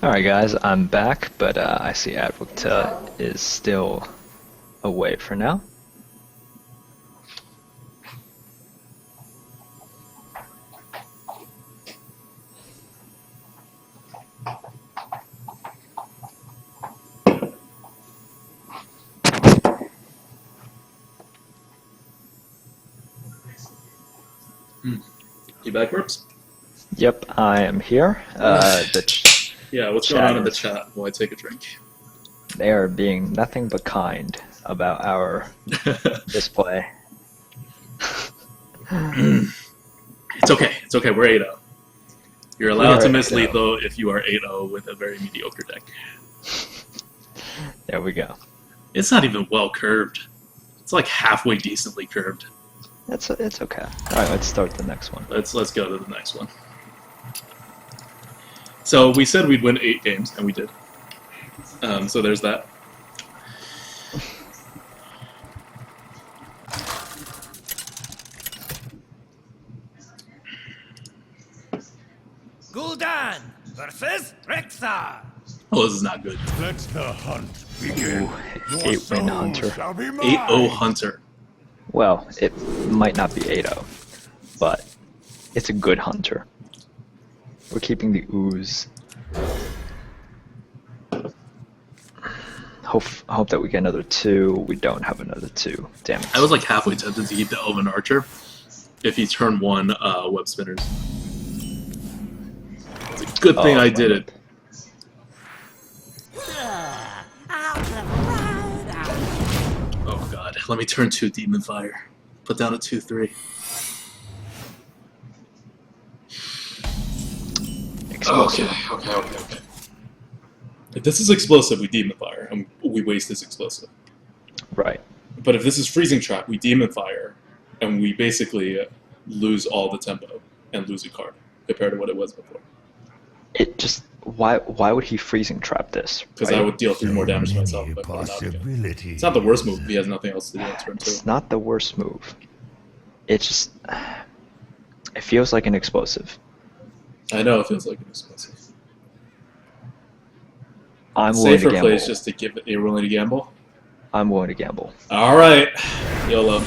Alright guys, I'm back, but I see Advocate is still away for now. You back, Merps? Yep, I am here. Yeah, what's going on in the chat while I take a drink? They are being nothing but kind about our display. It's okay, we're 8-0. You're allowed to miss 8-0. lethal if you are 8-0 with a very mediocre deck. There we go. It's not even well curved. It's like halfway decently curved. It's okay. Alright, let's start the next one. Let's go to the next one. So we said we'd win 8 games, and we did. So there's that. Gul'dan versus Rexar. Oh, this is not good. Let the hunt begin. Ooh, 8-win Hunter. 8-0 Hunter. Well, it might not be 8-0, but it's a good Hunter. We're keeping the ooze. Hope that we get another 2. We don't have another 2. Damn it. I was like halfway tempted to keep the Elven Archer if he turned 1 web spinners. It's a good thing I did it. Oh god, let me turn 2 Demon Fire. Put down a 2-3. Explosive. Okay. If this is explosive, we Demon Fire, and we waste this explosive. Right. But if this is Freezing Trap, we Demon Fire, and we basically lose all the tempo and lose a card compared to what it was before. It just why would he freezing trap this? Because right? I would deal 3 more damage to myself if I put it out again. It's not the worst move if he has nothing else to do on turn 2. It's not the worst move. It just it feels like an explosive. I know it feels like an explosive. I'm willing to Safer gamble. play is just to give it. You're willing to gamble? I'm willing to gamble. All right, YOLO.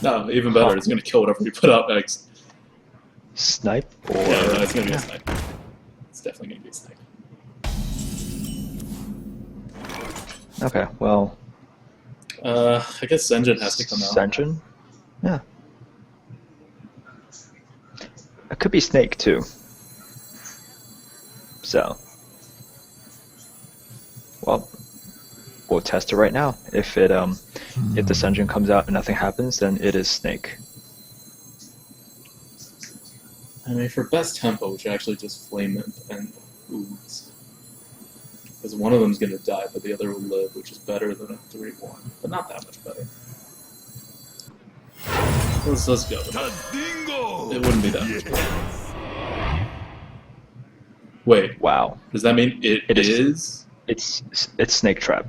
No, even better. It's gonna kill whatever we put out next. Snipe or Yeah, no, it's gonna be a snipe. It's definitely gonna be a snipe. Okay, well, I guess Senjin has to come out. Senjin? Yeah. It could be Snake too. So, well, we'll test it right now. If it if the Senjin comes out and nothing happens, then it is Snake. I mean, for best tempo, we should actually just Flame Imp and Ooze. Because one of them's gonna die, but the other will live, which is better than a 3-1, but not that much better. Let's go. It wouldn't be that much better. Wait, Wow. does that mean it is? It's Snake Trap.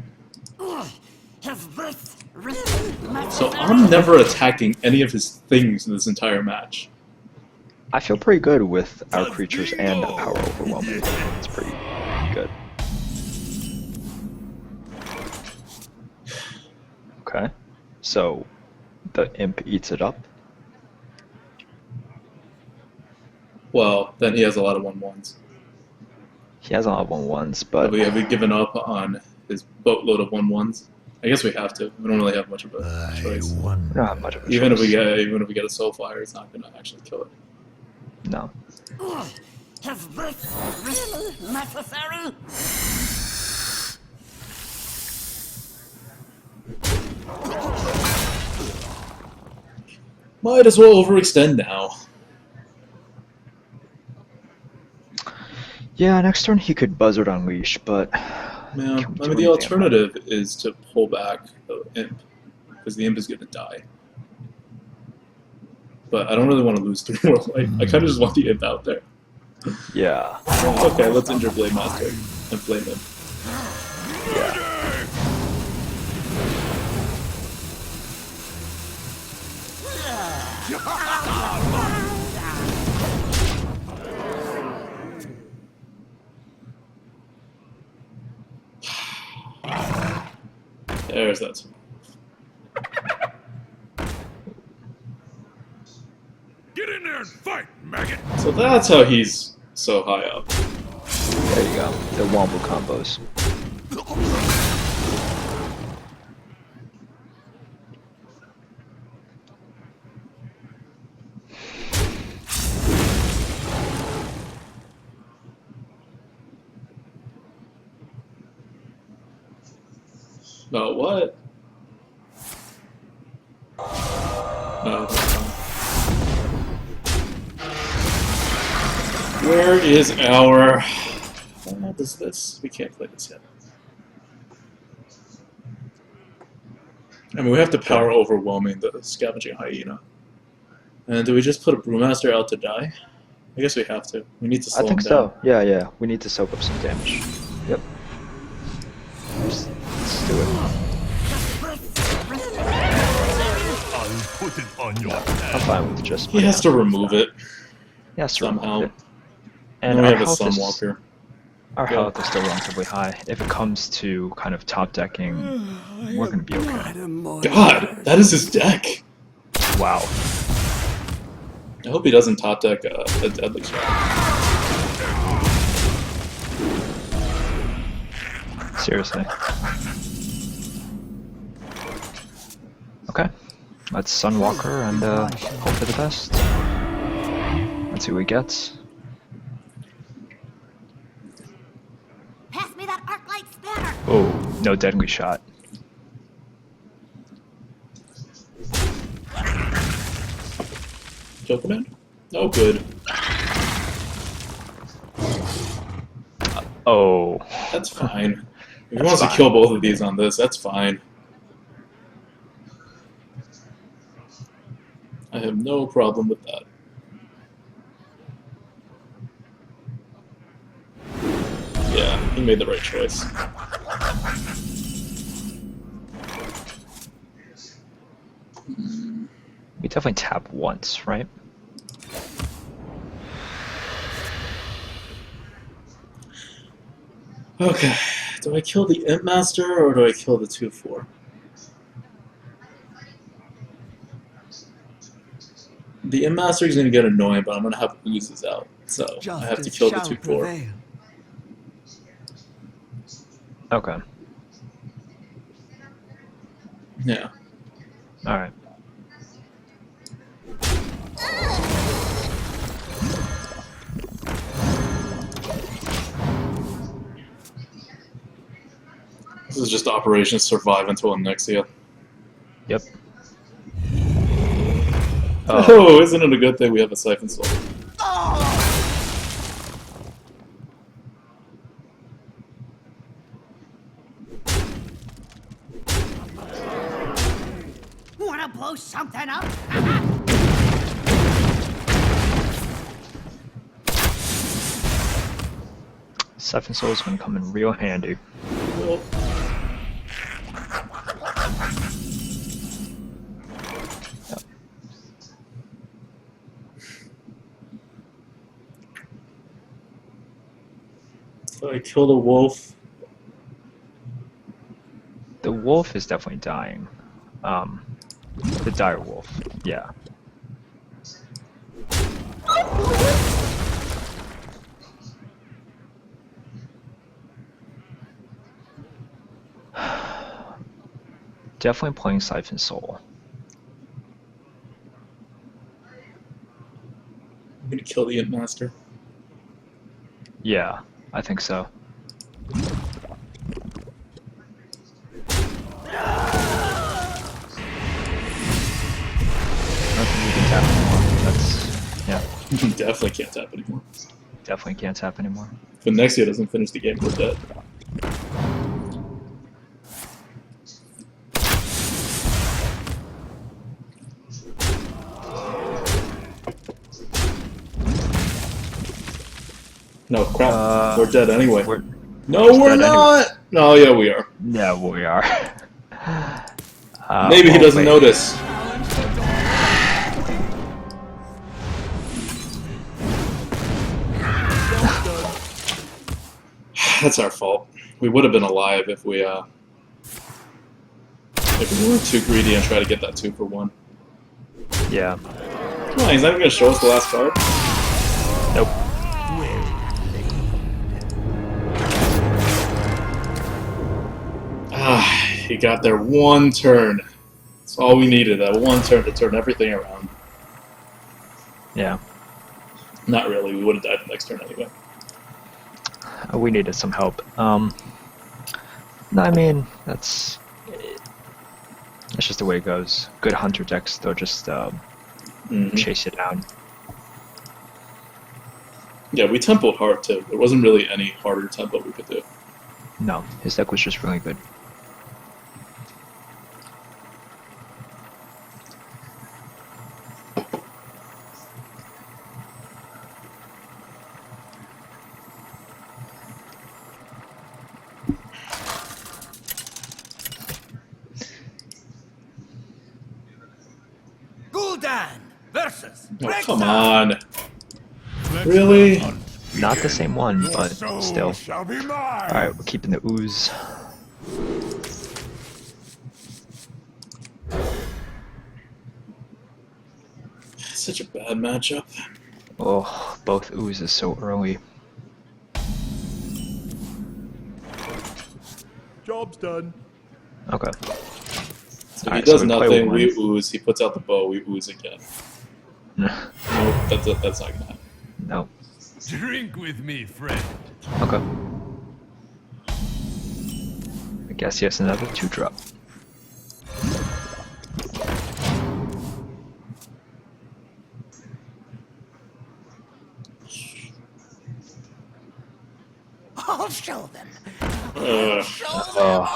So I'm never attacking any of his things in this entire match. I feel pretty good with our creatures and the power overwhelming. It's pretty good. Okay, so the imp eats it up. Well, then he has a lot of 1/1s. He has a lot of 1/1s, but Have we given up on his boatload of 1/1s? I guess we have to. We don't really have much of a choice. we don't have much of a Even if choice. we get a Soul Fire, it's not gonna actually kill it. No. Is this really necessary? Might as well overextend now. Yeah, next turn he could Buzzard Unleash, but Man, can't I do mean, the anything alternative is to pull back the Imp, because the Imp is gonna die. But I don't really want to lose 3 more life. I kind of just want the Imp out there. yeah. Okay, let's injure Blade Master and flame him. Yeah. There's that. Get in there and fight, maggot! So that's how he's so high up. There you go. The wombo combos. No, what? No, that's fine. Where is our... What is this? We can't play this yet. I mean, we have to power overwhelming the scavenging hyena. And do we just put a brewmaster out to die? I guess we have to. We need to slow I think him down. so. Yeah, yeah. We need to soak up some damage. Yep. Let's do it. I'll put it on your I'm head. fine with just. He has to remove it Yes, somehow. And And we our have a health is- Sunwalker. Our Yeah. health is still relatively high. If it comes to kind of top decking, we're gonna be okay. God, that is his deck! Wow. I hope he doesn't top deck a deadly shot. Seriously. Okay. Let's Sunwalker and hope for the best. Let's see what he gets. Pass me that arc light spanner. Oh, no deadly shot. Joker Man? Oh, good. Oh. That's fine. If he That's wants to fine. kill both of these on this, that's fine. I have no problem with that. Yeah, he made the right choice. We definitely tap once, right? Okay, do I kill the Imp Master or do I kill the 2/4? The Imp Master is going to get annoying, but I'm going to have oozes out, so I have to kill the 2/4. Okay. Yeah. Alright. This is just Operation Survive until Annexia. Yep. Oh, isn't it a good thing we have a Siphon Soul? Wanna blow something up? Siphon Soul is going to come in real handy. Well, Yep. so I killed a wolf. The wolf is definitely dying. The dire wolf. Yeah. Definitely playing Siphon Soul. I'm gonna kill the Imp Master. Yeah, I think so. I don't think we can tap anymore. That's, yeah, Definitely can't tap anymore. definitely can't tap anymore. If Annexia doesn't finish the game, we're dead. No, crap. We're dead anyway. No, We're we're dead not! No, yeah, we are. Yeah, we are. Maybe he doesn't wait. notice. That's our fault. We would have been alive if we Like, we weren't too greedy and try to get that 2 for 1. Yeah. Come on, he's not even gonna show us the last card. Nope. He got there 1 turn. That's all we needed, that 1 turn to turn everything around. Yeah. Not really, we would have died the next turn anyway. We needed some help. No, I mean, that's just the way it goes. Good hunter decks, they'll just chase you down. Yeah, we tempoed hard too. There wasn't really any harder tempo we could do. No, his deck was just really good. Gul'dan versus Oh, come on. Really? Not the same one, but still. Shall be mine. Alright, we're keeping the ooze. Such a bad matchup. Oh, both oozes so early. Job's done. Okay. So Alright, he does so we play nothing, one. we ooze, he puts out the bow, we ooze again. Nope, that's not gonna happen. No. Drink with me, friend. Okay. I guess he has another 2-drop. I'll show them. Oh,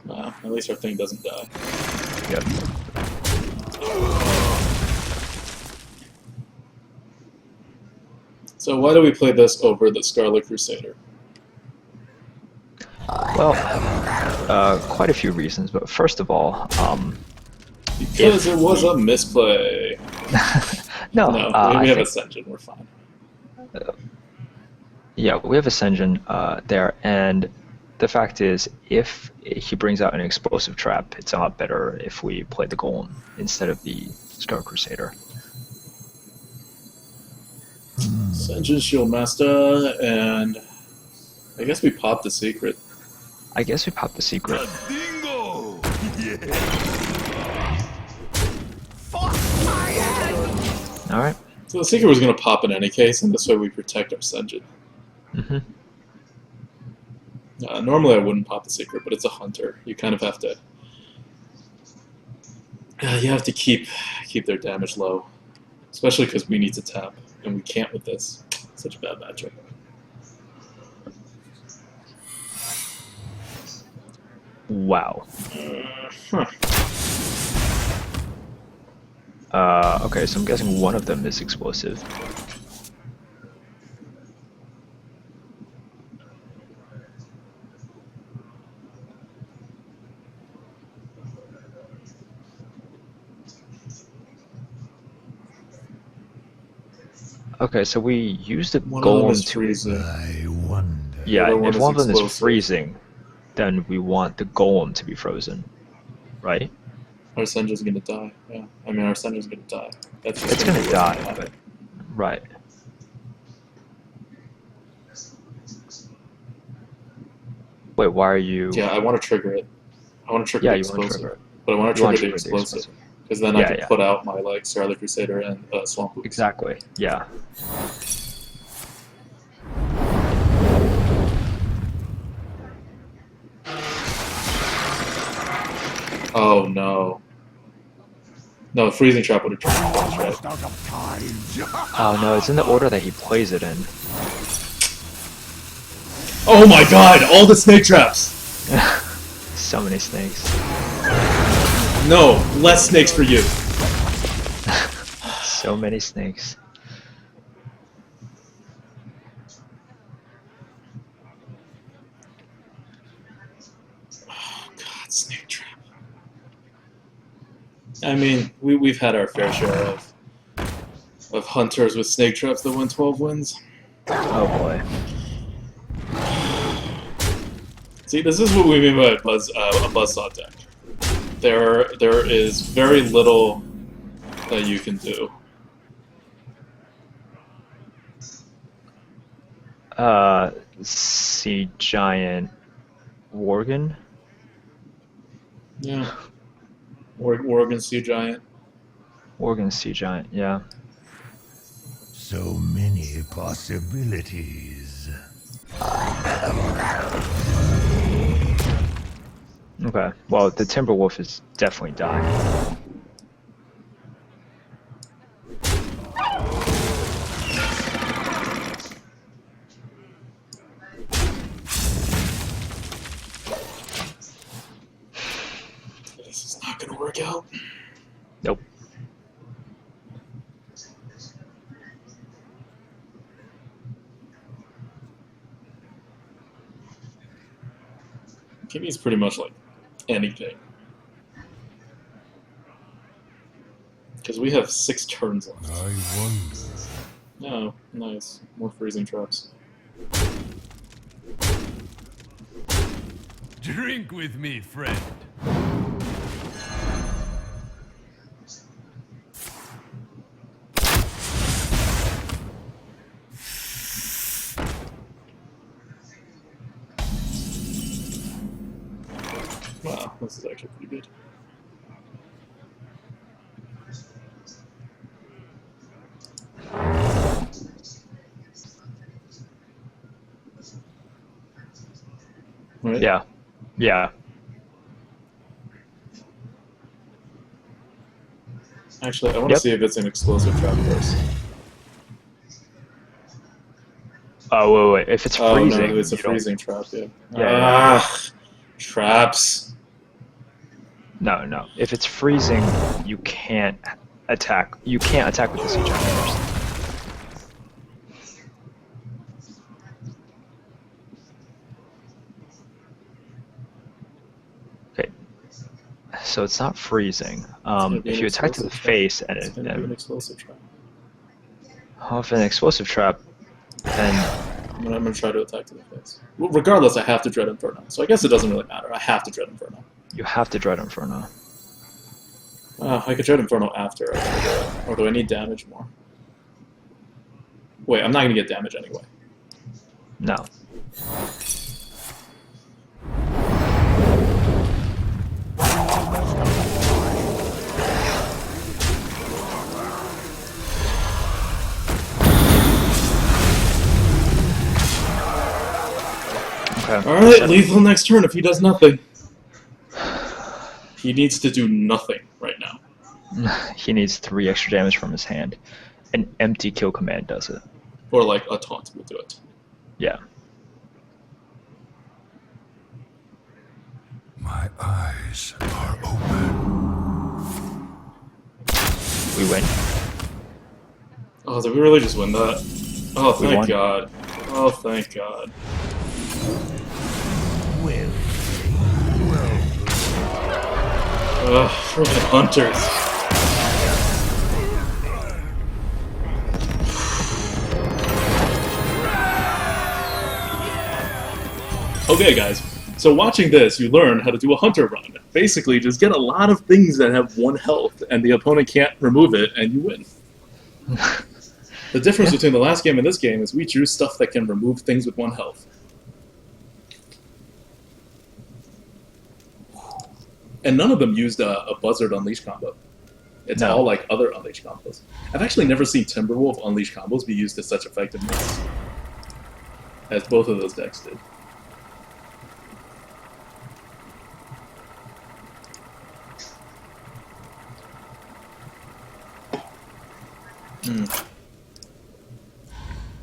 Nah, at least our thing doesn't die. yep. So why do we play this over the Scarlet Crusader? Well, quite a few reasons, but first of all, Because it was a misplay. no, No, I we have think- Ascension, we're fine. yeah, we have Ascension there, and the fact is, if he brings out an explosive trap, it's a lot better if we play the Golem instead of the Scar Crusader. Ascension, Shield Master, and I guess we popped the secret. I guess we pop the secret. Dingo. Alright. So the secret was going to pop in any case, and this way we protect our Ascension. Mm-hmm. Normally I wouldn't pop the secret, but it's a hunter. You kind of have to. You have to keep their damage low, especially because we need to tap, and we can't with this. Such a bad matchup. Wow. Huh. Okay, so I'm guessing one of them is explosive. Okay, so we used the One of them golem is to. freezing. I wonder. Yeah, The other one if is one of them is explosive. freezing, then we want the golem to be frozen, right? Our Ascension's gonna die. Yeah, I mean our Ascension's gonna die. That's just It's gonna be what's die, happen. but right. Wait, why are you? Yeah, I want to trigger it. I want to trigger Yeah, the you want to explosive, trigger it. but I want to You wanna trigger the trigger the explosive because then I Yeah, can yeah. put out my like Scarlet Crusader and Swamp Boots. Exactly. Yeah. Oh no. No, freezing trap would have triggered those, right? Almost out of time. Oh no, it's in the order that he plays it in. Oh my god, all the snake traps! So many snakes. No, less snakes for you. So many snakes. Oh god, snake trap. I mean, we've had our fair share of hunters with snake traps that win 12 wins. Oh boy. See, this is what we mean by a buzzsaw deck. There is very little that you can do. Sea Giant Worgen? Yeah. Oregon Sea Giant. Worgen Sea Giant, yeah. So many possibilities. Okay, well, the Timberwolf is definitely dying. This is not gonna work out. Nope. Kimmy's pretty much like anything. Because we have 6 turns left. I wonder. Oh, nice. More freezing traps. Drink with me, friend. Wow, this is actually pretty good. Right? Yeah. Yeah. Actually, I want to see if it's an explosive trap first. Oh, wait. If it's Oh freezing, no, it's a you don't- freezing trap, yeah. Yeah. Ah, traps. No. If it's freezing, you can't attack. You can't attack with the Sea Giant first. Okay. So it's not freezing. gonna be If an you attack to the explosive trap. face and It's it, gonna be an explosive trap. if an explosive trap, then I'm gonna try to attack to the face. Well, regardless, I have to Dread Inferno, so I guess it doesn't really matter. I have to Dread Inferno. you have to Dread Inferno. I could Dread Inferno after, or do I need damage more? Wait, I'm not gonna get damage anyway. No. Okay. Alright, lethal next turn if he does nothing. He needs to do nothing right now. He needs 3 extra damage from his hand. An empty kill command does it. Or like a taunt will do it. Yeah. My eyes are open. We win. Oh, did we really just win that? Oh, We thank won. God. Oh, thank God. Well, Ugh, freaking hunters. Okay, guys. So watching this, you learn how to do a hunter run. Basically, just get a lot of things that have 1 health, and the opponent can't remove it, and you win. The difference between the last game and this game is we drew stuff that can remove things with 1 health. And none of them used a Buzzard Unleash combo. It's No. all like other Unleash combos. I've actually never seen Timberwolf Unleash combos be used to such effectiveness as both of those decks did.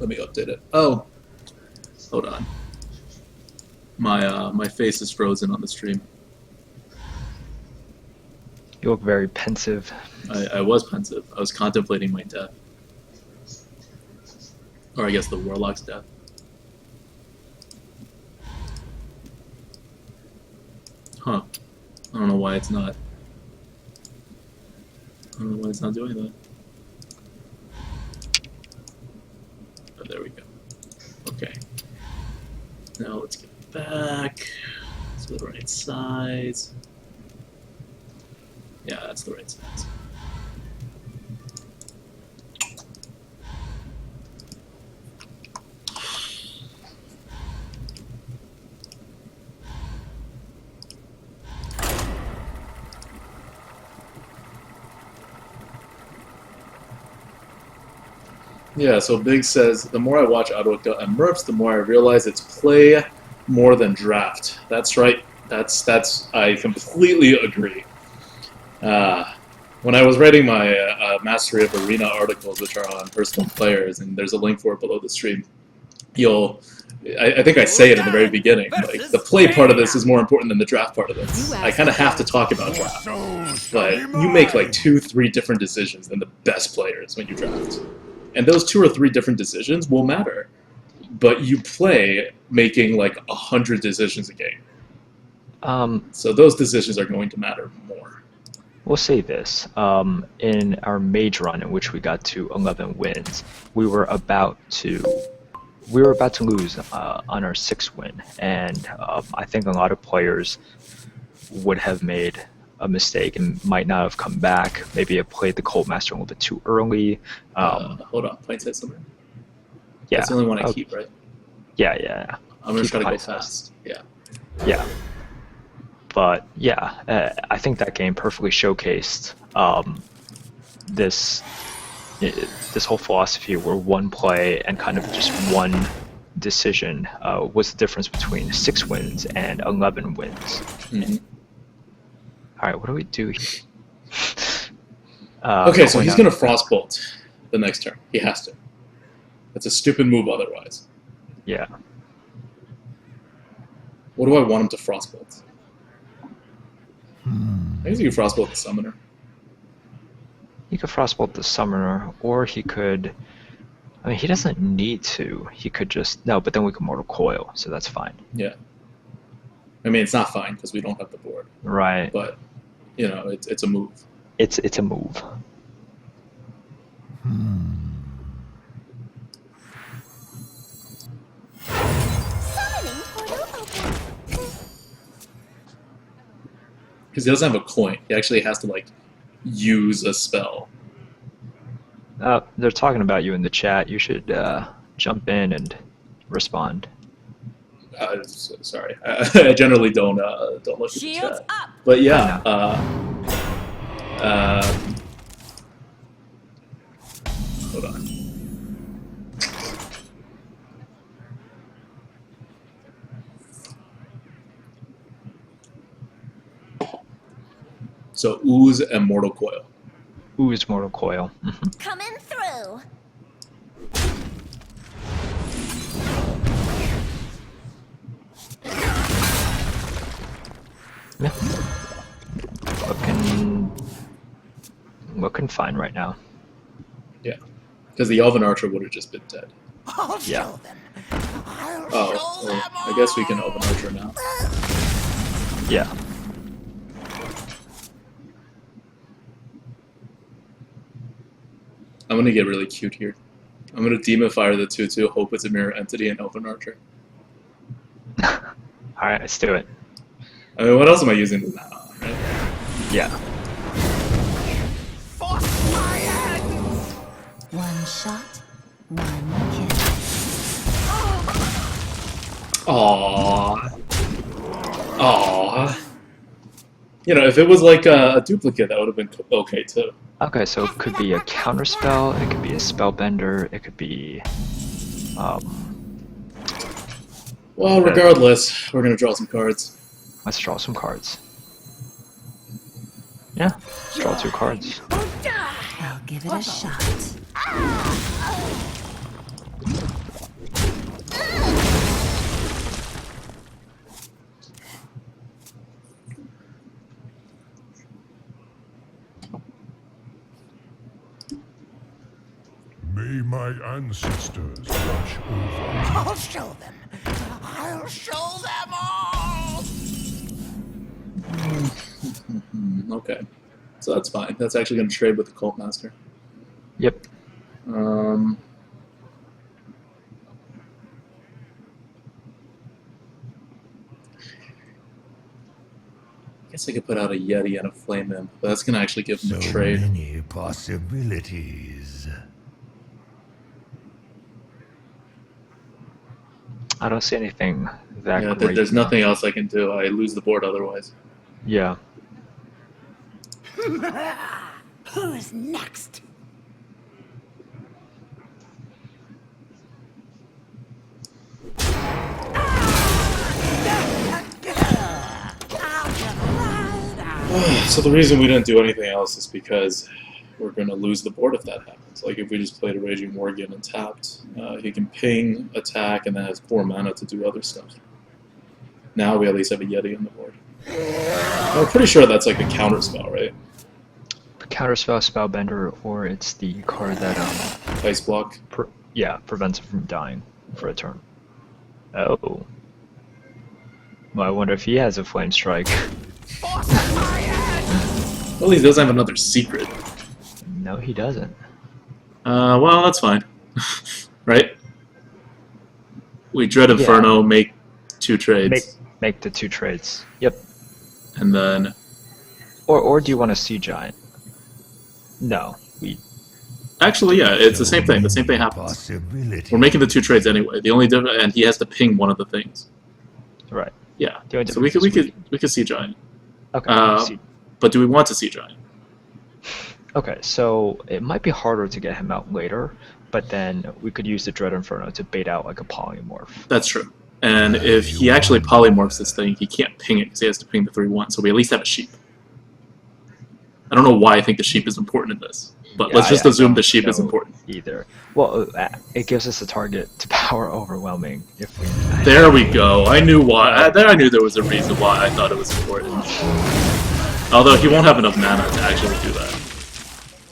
Let me update it. Oh, hold on. My face is frozen on the stream. You look very pensive. I was pensive. I was contemplating my death. Or I guess the Warlock's death. Huh. I don't know why it's not. I don't know why it's not doing that. Oh, there we go. Okay. Now let's get back to the right size. Yeah, that's the right size. Yeah, so Big says, the more I watch Auto and Murphs, the more I realize it's play more than draft. That's right. That's I completely agree. When I was writing my Mastery of Arena articles, which are on Hearthstone players, and there's a link for it below the stream, I think I say it in the very beginning, like, the play part of this is more important than the draft part of this. I kind of have to talk about draft. But you make like 2-3 different decisions than the best players when you draft. And those 2 or 3 different decisions will matter. But you play making like 100 decisions a game. So those decisions are going to matter more. We'll say this. In our Mage run, in which we got to 11 wins, we were about to lose on our 6th win, and I think a lot of players would have made a mistake and might not have come back. Maybe have played the Colt Master a little bit too early. Hold on, Plain said something. Yeah, That's the only one I keep, right? Yeah. I'm gonna try to go Pint fast. Yeah. Yeah. But yeah, I think that game perfectly showcased this whole philosophy where one play and kind of just one decision was the difference between 6 wins and 11 wins. Mm-hmm. All right, what do we do here? Okay, so he's going gonna Frostbolt the next turn. He has to. That's a stupid move otherwise. Yeah. What do I want him to Frostbolt? I guess you can Frostbolt the Summoner. He could Frostbolt the Summoner, or he could... I mean, he doesn't need to. He could just... No, but then we can Mortal Coil, so that's fine. Yeah. I mean, it's not fine, because we don't have the board. Right. But, you know, it's a move. It's a move. Summoning portal open. Because he doesn't have a coin. He actually has to, like, use a spell. They're talking about you in the chat. You should jump in and respond. Sorry. I generally don't look at the Shields chat. up. But yeah, hold on. So Ooze and Mortal Coil. Ooze Mortal Coil. Coming through. Yeah. Looking fine right now. Yeah, because the Elven Archer would have just been dead. I'll Yeah. show them. I'll Oh, show well, them I guess we can Elven Archer now. Yeah. I'm gonna get really cute here. I'm gonna Demon Fire the 2/2, hope it's a Mirror Entity, and Elven Archer. Alright, let's do it. I mean, what else am I using this now on, right? Yeah. Force my hands. One shot, one kill. Aww. Aww. You know, if it was like a duplicate, that would have been okay too. Okay, so it could be a counterspell, it could be a spellbender, it could be Well, regardless, we're gonna draw some cards. let's draw some cards. Yeah, let's draw 2 cards. I'll give it a shot. May my ancestors watch over. I'll show them. I'll show them all. Okay, so that's fine. That's actually gonna trade with the Cult Master. Yep. guess I could put out a Yeti and a Flame Imp, but that's gonna actually give him So a trade. many possibilities. I don't see anything that Yeah, great. there's nothing else I can do. I lose the board otherwise. Yeah. Who's next? So the reason we didn't do anything else is because we're going to lose the board if that happens. Like if we just played a Raging Morgan and tapped, he can ping, attack, and then has 4 mana to do other stuff. Now we at least have a Yeti on the board. I'm pretty sure that's like a counter spell, right? Counterspell, Spellbender, or it's the card that Ice block. prevents it from dying for a turn. Oh. Well, I wonder if he has a Flame Strike. Well, he doesn't have another secret. No, he doesn't. Well, that's fine. Right? We Dread Inferno, make 2 trades. Make the 2 trades. Yep. And then... Or do you want a Sea Giant? No. Actually, yeah, it's the same thing. The same thing happens. We're making the 2 trades anyway. The only difference... And he has to ping one of the things. Right. Yeah. The only So we difference could Sea Giant. Okay. But do we want to Sea Giant? Okay, so it might be harder to get him out later, but then we could use the Dread Inferno to bait out like a polymorph. That's true. And if he actually polymorphs this thing, he can't ping it because he has to ping the 3/1. So we at least have a sheep. I don't know why I think the sheep is important in this, but Yeah, let's just I assume don't the sheep is know important. Either. Well, it gives us a target to power overwhelming if we. There we go. I knew why. I knew there was a reason why I thought it was important. Although he won't have enough mana to actually do that.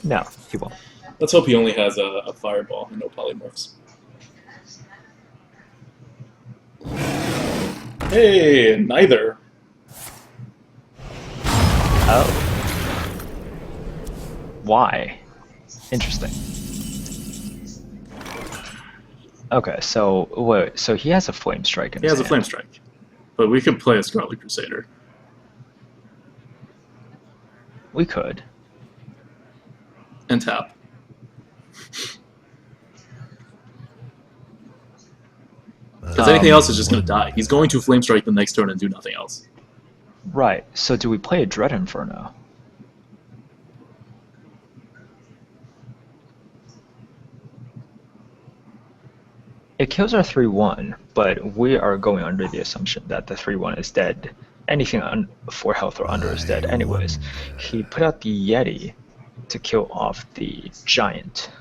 No, he won't. Let's hope he only has a fireball and no polymorphs. Hey, neither. Oh. Why? Interesting. Okay, so wait, so he has a Flame Strike in He his has a hand. Flame Strike. But we could play a Scarlet Crusader. We could. And tap. Because anything else is just going to die. He's going to Flame Strike the next turn and do nothing else. Right. So do we play a Dread Inferno? It kills our 3/1, but we are going under the assumption that the 3/1 is dead. Anything 4 health or under is dead anyways. He put out the Yeti to kill off the Giant.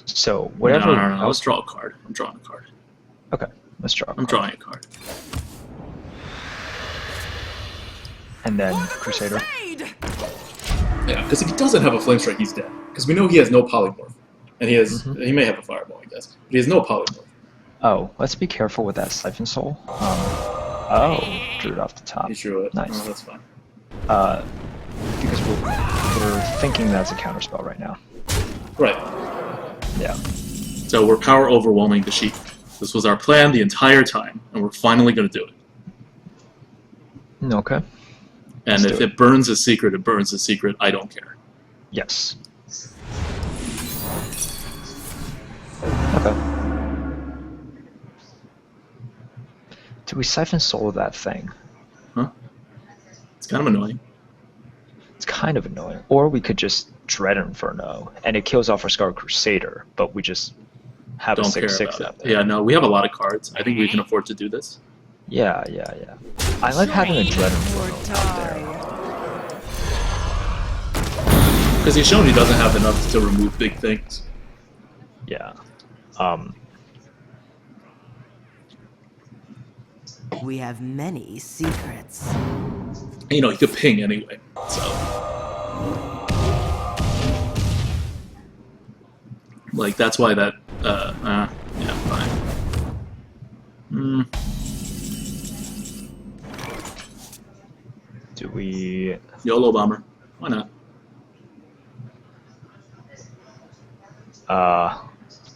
So whatever. No. Let's draw a card. I'm drawing a card. Okay, let's draw. I'm drawing a card. And then Crusader. Yeah, because if he doesn't have a Flame Strike, he's dead. Because we know he has no polymorph. And he has he may have a fireball, I guess. But he has no polymorph. Oh, let's be careful with that Siphon Soul. Oh, drew it off the top. He drew it. Nice. Oh, that's fine. Because we're thinking that's a counterspell right now. Right. Yeah. So we're power overwhelming the sheep. This was our plan the entire time, and we're finally going to do it. Okay. And if it burns a secret, it burns a secret. I don't care. Yes. Okay. Do we Siphon Soul that thing? Huh? It's kind of annoying. It's kind of annoying. Or we could just Dread Inferno, and it kills off our Scarlet Crusader, but we just have Don't a care 6/6 about out it. there. Yeah, no, we have a lot of cards. I think we can afford to do this. Yeah. I like having a Dread Inferno out there. Because he's shown he doesn't have enough to remove big things. Yeah. We have many secrets. And, you know, he could ping anyway, so... Like, that's why that, yeah, fine. Do we... YOLO Bomber. Why not?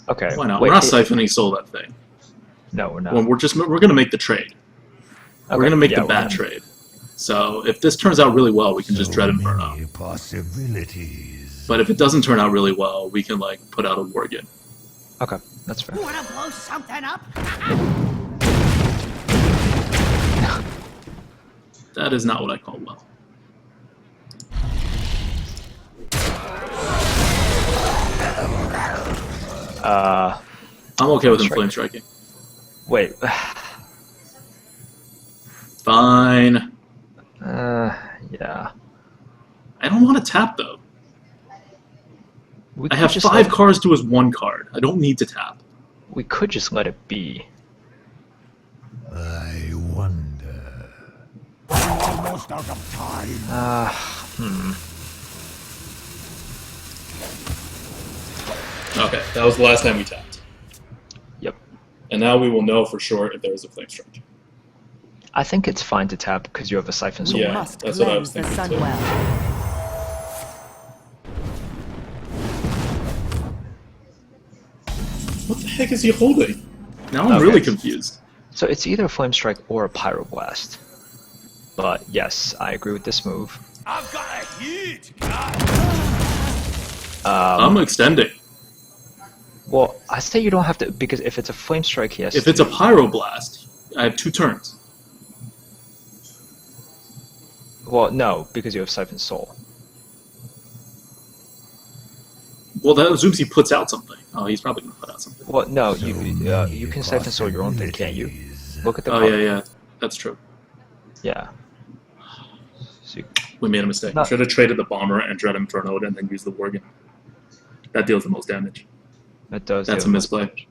Okay. Why not? Wait, We're not siphoning soul that thing. No, we're not. Well, we're gonna make the trade. We're Okay, gonna make yeah, the bad we're trade. So if this turns out really well, we can just So Dread Inferno. many possibilities. But if it doesn't turn out really well, we can like put out a Worgen. Okay, that's fair. Wanna blow something up? That is not what I call well. I'm okay with him Strike. flame striking. Wait. Fine. Yeah. I don't want to tap though. We I could have just 5 let- cards to his 1 card. I don't need to tap. We could just let it be. I wonder. Almost out of time. Okay, that was the last time we tapped. Yep. And now we will know for sure if there is a flame strike. I think it's fine to tap because you have a Siphon Soul. Yeah, Must that's what I was cleanse the thinking too. Sunwell. What the heck is he holding? Now I'm Okay. really confused. So it's either a Flame Strike or a Pyroblast. But yes, I agree with this move. I've got a huge gun. I'm extending. Well, I say you don't have to, because if it's a Flame Strike, he has If to... it's a Pyroblast, I have 2 turns. Well, no, because you have Siphon Soul. Well, that assumes he puts out something. Oh, he's probably going to put out something. Well, no, So you many can Siphon Soul your own thing, can't you? possibilities. Look at the Oh, card. yeah. That's true. Yeah. So you- We made a mistake. No. We should have traded the Bomber and Dread Inferno and then used the Worgen. That deals the most damage. that does. That's do a it. misplay.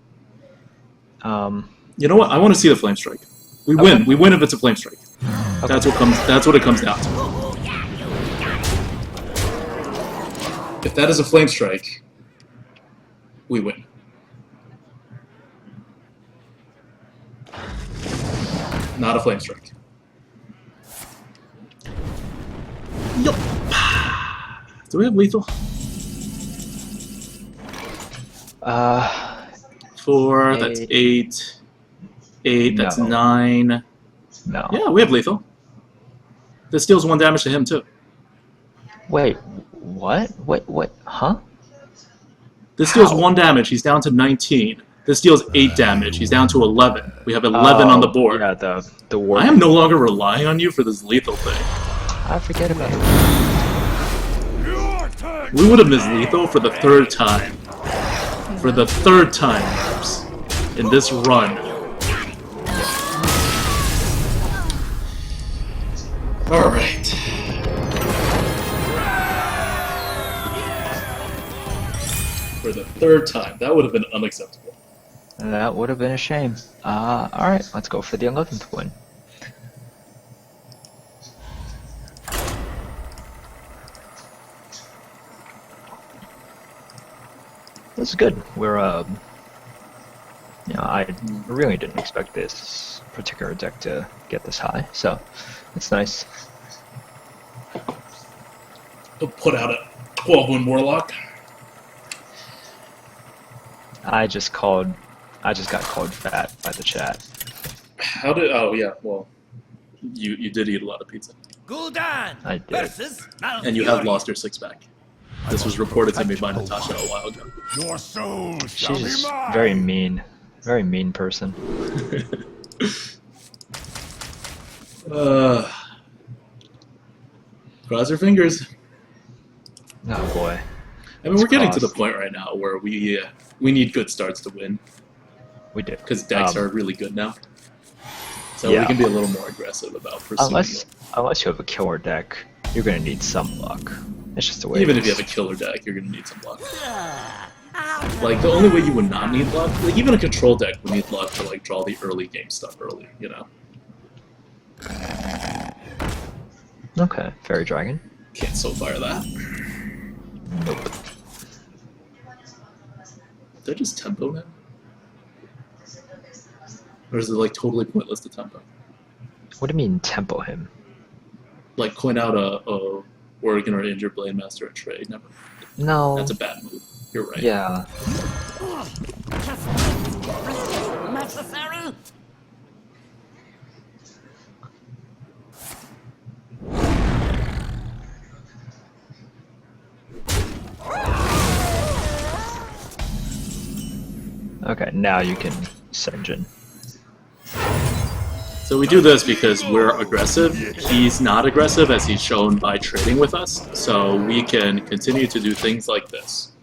Um, You know what? I want to see the Flame Strike. We Okay. win. We win if it's a Flame Strike. That's what it comes down to. If that is a Flame Strike, we win. Not a Flame Strike. Yup. Do we have lethal? 4, that's 8. 8, that's No. 9. no. Yeah, we have lethal. This deals 1 damage to him, too. Wait, what? What? Huh? This deals How? 1 damage. He's down to 19. This deals 8 damage. He's down to 11. We have 11 on the board. Yeah, the war. I am no longer relying on you for this lethal thing. I forget about it. Your turn. We would have missed lethal for the 3rd time. For the 3rd time, Nerfs, in this run. Alright. For the 3rd time. That would have been unacceptable. That would have been a shame. Alright, let's go for the 11th win. This is good. We're, you know, I really didn't expect this particular deck to get this high, so it's nice. He'll put out a 12-win Warlock. I just got called fat by the chat. How did... Oh, yeah, well... You did eat a lot of pizza. Gul'dan I did. versus Malfurion. And you have lost your 6-pack. This was reported to me by Natasha a while ago. Your soul shall She's be just mine. very mean person. Cross your fingers. Oh boy. I mean, we're getting to crossed. the point right now where we need good starts to win. We did. Because decks are really good now. So yeah. we can be a little more aggressive about pursuing Unless you have a killer deck, you're gonna need some luck. It's just the way. Even it if you is. have a killer deck, you're going to need some luck. Like, the only way you would not need luck, like, even a control deck would need luck to, like, draw the early game stuff early, you know? Okay, Fairy Dragon. Can't so fire that. Nope. Did I just tempo now? Or is it, like, totally pointless to tempo? What do you mean tempo him? Like, coin out a Oregon or Injured Blade Master and trade. Never. No. That's a bad move. You're right. Yeah. Necessary? Okay, now you can Senjin. So we do this because we're aggressive. He's not aggressive, as he's shown by trading with us. So we can continue to do things like this.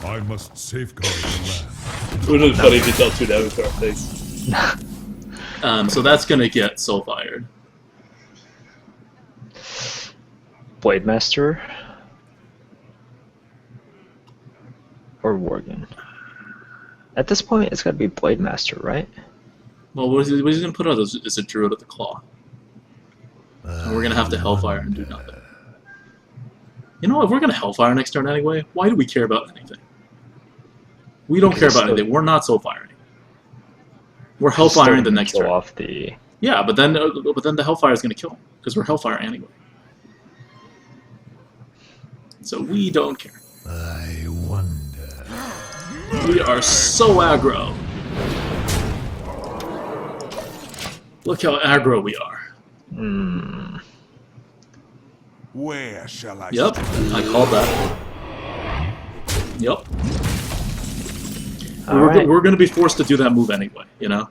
I must safeguard the land. Would have been funny if you dealt 2 damage to our face. So that's gonna get soul fired. Blade Master or Worgen. At this point, it's gotta be Blade Master, right? Well, what he's gonna put out is a Druid of the Claw. And we're gonna have to Hellfire and do nothing. You know, if we're gonna Hellfire next turn anyway, why do we care about anything? We don't care about anything. We're not soul firing. We're Hellfiring the next turn. Off the... Yeah, but then the Hellfire is gonna kill him because we're Hellfire anyway. So we don't care. I wonder. We are so aggro. Look how aggro we are. Hmm. Where shall I Yep, I called that. Yep. We're going to be forced to do that move anyway, you know?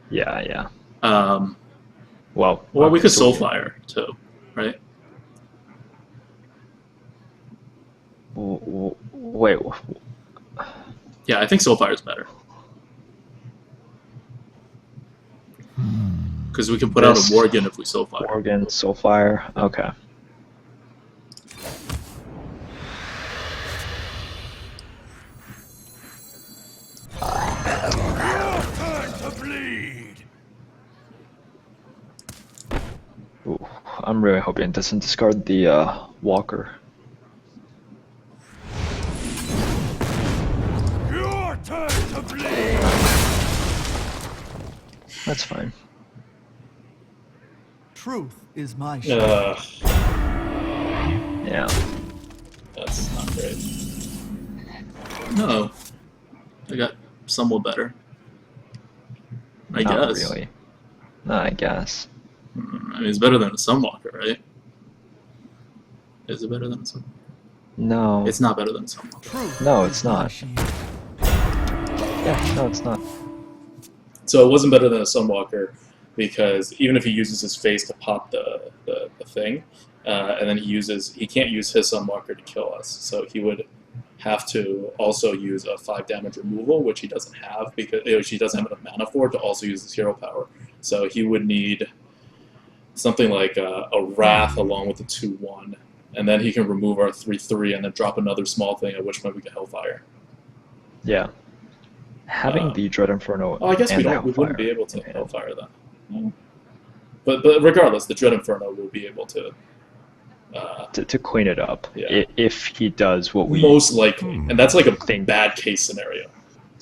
Yeah, yeah. Well, Well, we could so Soulfire too, right? Wait. Yeah, I think Soulfire is better. Because we can put out a Worgen if we Soulfire. Worgen, Soulfire. Okay. turn to bleed? Ooh, I'm really hoping it doesn't discard the Walker. Your turn to bleed. That's fine. Truth is my shield. Yeah. That's not great. No. I got somewhat better. I Not guess. really. No, I guess. I mean, it's better than a Sunwalker, right? Is it better than a Sunwalker? No. It's not better than a Sunwalker. Truth No, it's is my not. shield. Yeah, no, it's not. So it wasn't better than a Sunwalker because even if he uses his face to pop the thing, and then he can't use his Sunwalker to kill us. So he would have to also use a 5 damage removal, which he doesn't have because he doesn't have enough mana for it to also use his hero power. So he would need something like a Wrath along with the 2/1, and then he can remove our 3/3 and then drop another small thing, at which point we get Hellfire. Yeah. Having the Dread Inferno. Oh, I guess and we Hellfire wouldn't be able to in hand. Hellfire that. No. But regardless, the Dread Inferno will be able to. To clean it up. Yeah. If he does what we Most likely, and that's like a think. bad case scenario.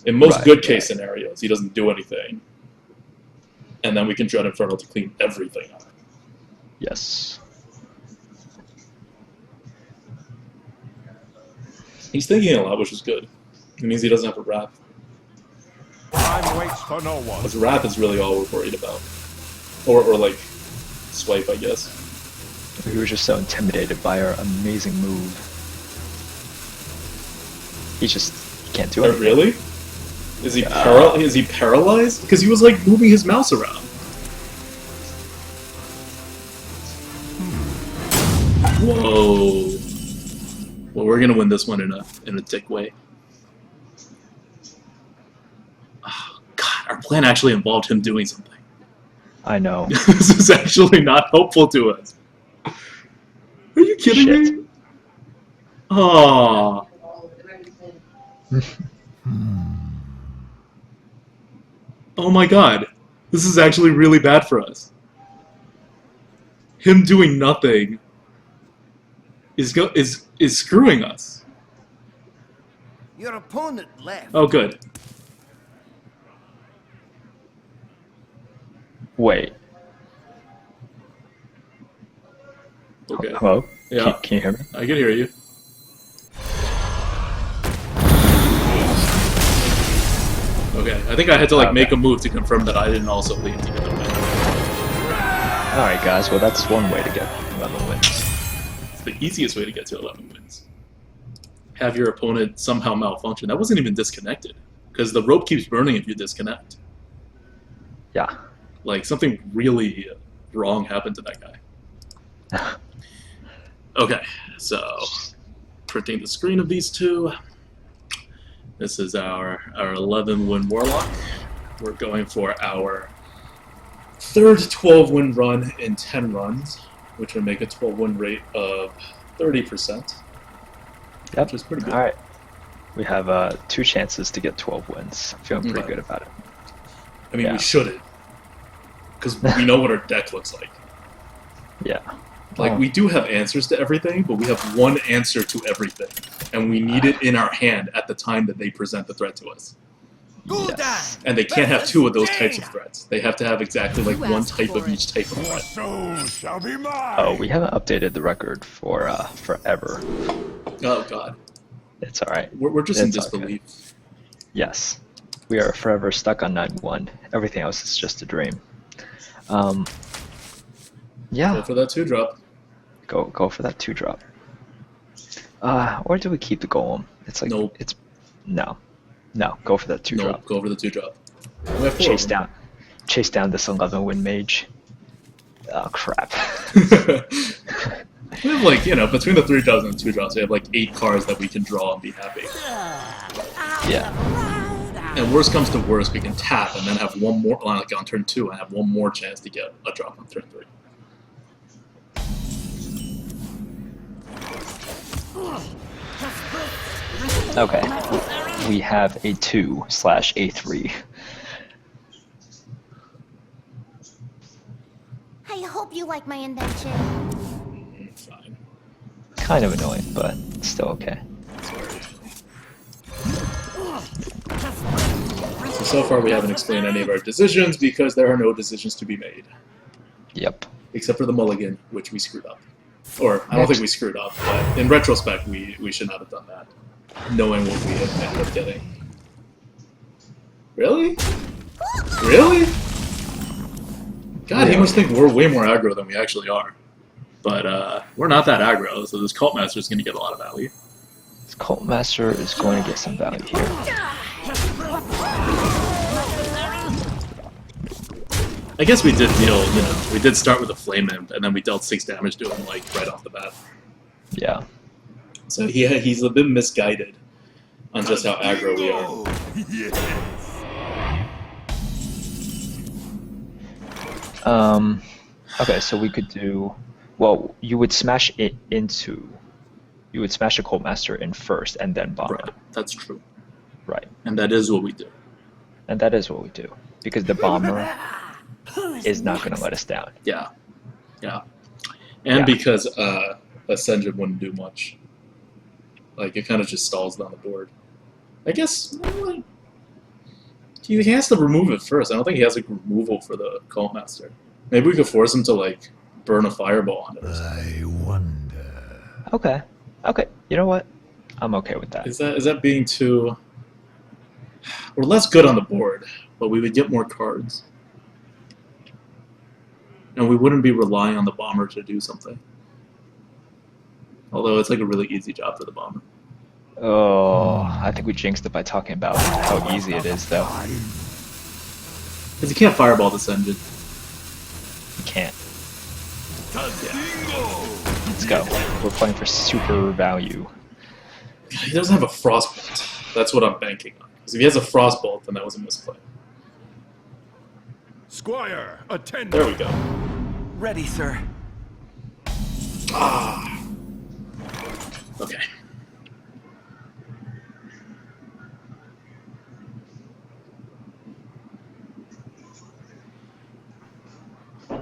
In most Right, good case right. scenarios, he doesn't do anything, and then we can Dread Inferno to clean everything up. Yes. He's thinking a lot, which is good. It means he doesn't have a Wrath. Time waits for no one. Because Wrath is really all we're worried about, or like Swipe, I guess. He was just so intimidated by our amazing move. He can't do Oh, anything. really? Is he paralyzed? Because he was like moving his mouse around. Whoa. Well, we're gonna win this one in a dick way. Oh, God, our plan actually involved him doing something. I know. This is actually not helpful to us. Are you kidding Shit. me? Oh. Oh my God. This is actually really bad for us. Him doing nothing is screwing us. Your opponent left. Oh, good. Wait. Okay. Hello? Yeah. Can you hear me? I can hear you. Okay, I think I had to like make a move to confirm that I didn't also leave to get the win. Alright guys, well that's one way to get 11 wins. It's the easiest way to get to 11 wins. have your opponent somehow malfunction. That wasn't even disconnected, because the rope keeps burning if you disconnect. Yeah. Like, something really wrong happened to that guy. Okay, so printing the screen of these two. This is our 11-win Warlock. We're going for our third 12-win run in 10 runs, which would make a 12-win rate of 30%. Yep. Which is pretty good. All right. We have 2 chances to get 12 wins. I'm feeling pretty Okay. good about it. I mean, Yeah. we shouldn't, because we know what our deck looks like. Yeah. Like, Oh. we do have answers to everything, but we have one answer to everything. And we need it in our hand at the time that they present the threat to us. Yes. And they can't have 2 of those types of threats. They have to have exactly like You one asked type for of it. each type of threat. So shall be mine. Oh, we haven't updated the record for forever. Oh, God. It's all right. We're just in It's okay. disbelief. Yes. We are forever stuck on 9-1. Everything else is just a dream. Yeah. Go for that 2-drop. Go for that 2-drop. Or do we keep the golem? It's like Nope. it's no. Go for that 2-drop. Nope, go for the 2-drop. We have 4 Chase of them. Chase down this 11-win mage. Oh crap. We have, like, you know, between the 3-drops and the 2-drops, we have like 8 cards that we can draw and be happy. Yeah. And worst comes to worst, we can tap and then have one more, like on turn 2, and have one more chance to get a drop on turn 3. Okay. We have a 2/A3. I hope you like my invention. Fine. Kind of annoying, but still okay. So far we haven't explained any of our decisions because there are no decisions to be made. Yep. Except for the mulligan, which we screwed up. Or, I don't think we screwed up, but in retrospect, we should not have done that. Knowing what we had ended up getting. Really? Really? God, he must think we're way more aggro than we actually are. But, we're not that aggro, so this Cult Master is going to get a lot of value. This Cult Master is going to get some value here. I guess we did deal, you know, we did start with a Flame Imp, and then we dealt 6 damage to him, like, right off the bat. Yeah. So he's a bit misguided on just how aggro we are. Okay, so we could do. Well, you would smash it into. You would smash a Cold Master in first and then bomb Right, it. that's true. Right. And that is what we do. And that is what we do. Because the bomber is not going to let us down. Yeah. Yeah. And Yeah. because Ascension wouldn't do much. Like, it kind of just stalls down the board. I guess... well, he has to remove it first. I don't think he has a removal for the Cult Master. Maybe we could force him to, like, burn a fireball on it or something. I wonder. Okay. Okay. You know what? I'm okay with that. Is that being too... We're less good on the board, but we would get more cards. And we wouldn't be relying on the bomber to do something. Although it's like a really easy job for the bomber. Oh, I think we jinxed it by talking about how easy it is, though. Because you can't fireball this engine. You can't. Yeah. Let's go. We're playing for super value. He doesn't have a Frostbolt. That's what I'm banking on. Because if he has a Frostbolt, then that was a misplay. Squire, attend. There we go. Ready, sir. Ah. Okay.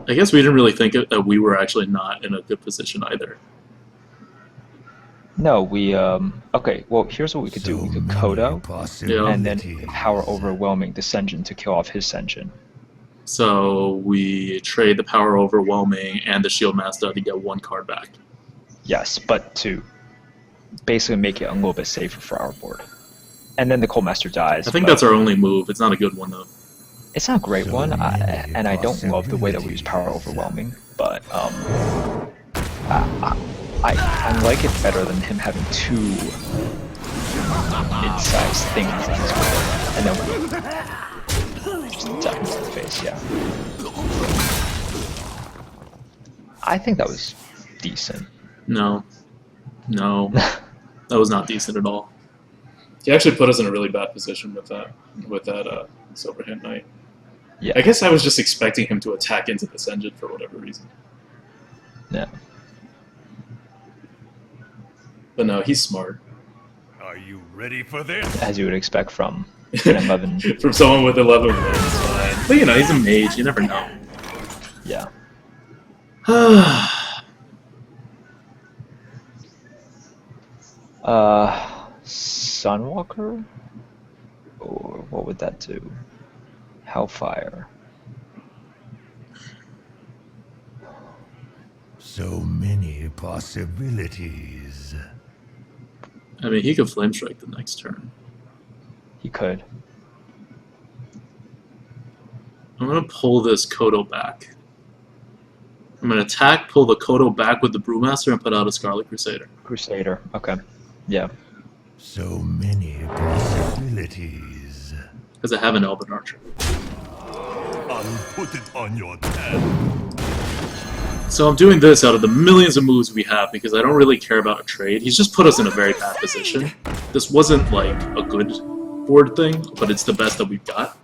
I guess we didn't really think that we were actually not in a good position either. No, we, okay, well, here's what we could do. We could Kodo, and then power overwhelming the Senjin to kill off his Senjin. So we trade the Power Overwhelming and the Shield Master to get 1 card back. Yes, but to basically make it a little bit safer for our board. And then the Cold Master dies. I think but that's our only move. It's not a good one, though. It's not a great one, and I don't love the way that we use Power Overwhelming, but I like it better than him having 2 mid-sized things on his board, and then we just attack him in the face. Yeah, I think that was decent. No, no, that was not decent at all. He actually put us in a really bad position with that Silverhand Knight. Yeah, I guess I was just expecting him to attack into this engine for whatever reason. yeah. But no, he's smart. Are you ready for this? As you would expect from an 11. From someone with 11 wins, fine. But you know, he's a mage, you never know. Yeah. Sunwalker? Or what would that do? Hellfire. So many possibilities. I mean, he could Flame Strike the next turn. He could. I'm going to pull this Kodo back. I'm going to attack, pull the Kodo back with the Brewmaster, and put out a Scarlet Crusader. Crusader. Okay. Yeah. So many possibilities. Because I have an Elven Archer. I'll put it on your tab. So I'm doing this out of the millions of moves we have because I don't really care about a trade. He's just put us in a very bad position. This wasn't like a good board thing, but it's the best that we've got.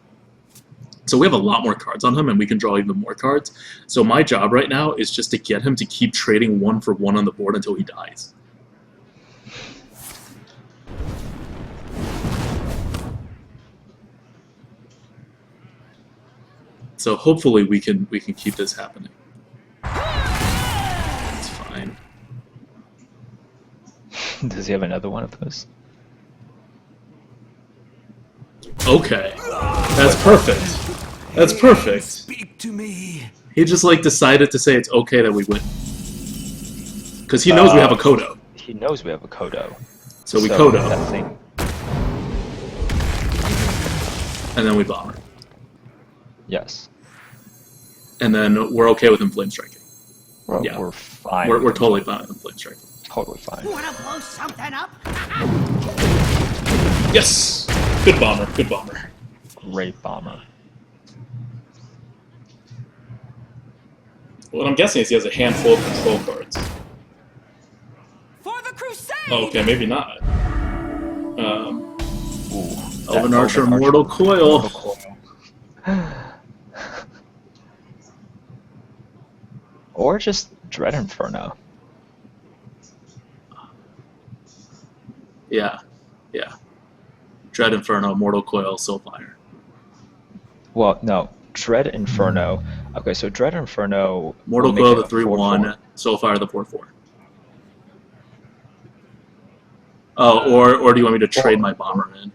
So we have a lot more cards on him, and we can draw even more cards. So my job right now is just to get him to keep trading 1 for 1 on the board until he dies. So hopefully we can keep this happening. It's fine. Does he have another one of those? Okay. That's perfect. That's perfect. Speak to me. He just like decided to say it's okay that we win. Because he knows we have a Kodo. He knows we have a Kodo. So we Kodo. That thing. And then we bomber. Yes. And then we're okay with him flame striking. We're, Yeah. we're fine. We're totally fine with him flame striking. totally fine. Wanna blow something up? Yes! Good bomber, good bomber. Great bomber. What I'm guessing is he has a handful of control cards. For the crusade! Oh, okay, maybe not. Ooh, Elven that Archer, Elven Mortal Coil. Mortal Coil. Or just Dread Inferno. Yeah, yeah. Dread Inferno, Mortal Coil, Soulfire. Well, no. Dread Inferno. Okay, so Dread Inferno. Mortal will make Coil, it the a 3/1, 4/4. Soulfire, the 4/4. Oh, or do you want me to trade my bomber in?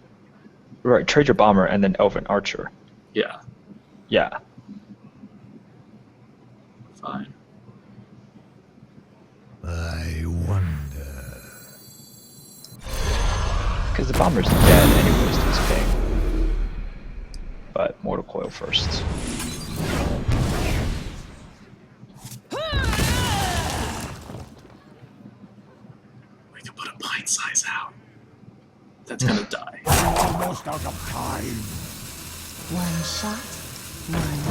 Right, trade your bomber and then Elven Archer. Yeah, Yeah. fine. I wonder. Because the bomber's dead anyways to his ping. But Mortal Coil first. We could put a pint size out. That's gonna die. Almost out of time. One shot, one.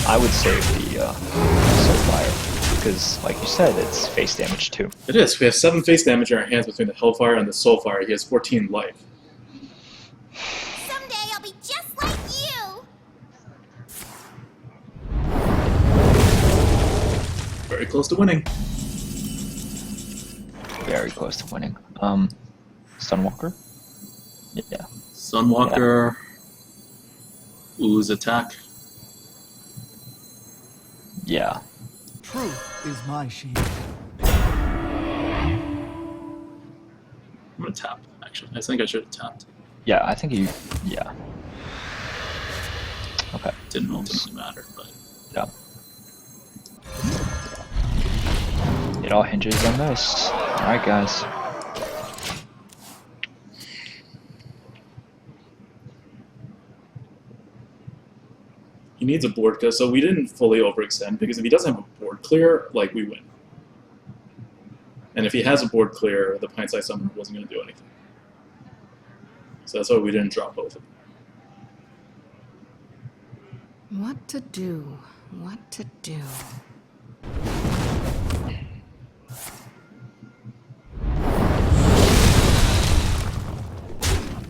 I would save the Soulfire. Because, like you said, it's face damage too. It is. We have 7 face damage in our hands between the Hellfire and the Soulfire. He has 14 life. Someday I'll be just like you. Very close to winning. Very close to winning. Sunwalker? Yeah. Sunwalker. Ooze attack. Yeah. Truth is my shield. I'm gonna tap, actually. I think I should have tapped. Yeah, I think you... Yeah. Okay. Didn't ultimately matter, but... Yeah. It all hinges on this. Alright, guys. He needs a board clear, so we didn't fully overextend, because if he doesn't have a board clear, like, we win. And if he has a board clear, the pint-sized summoner wasn't going to do anything. So that's why we didn't drop both of them. What to do? What to do?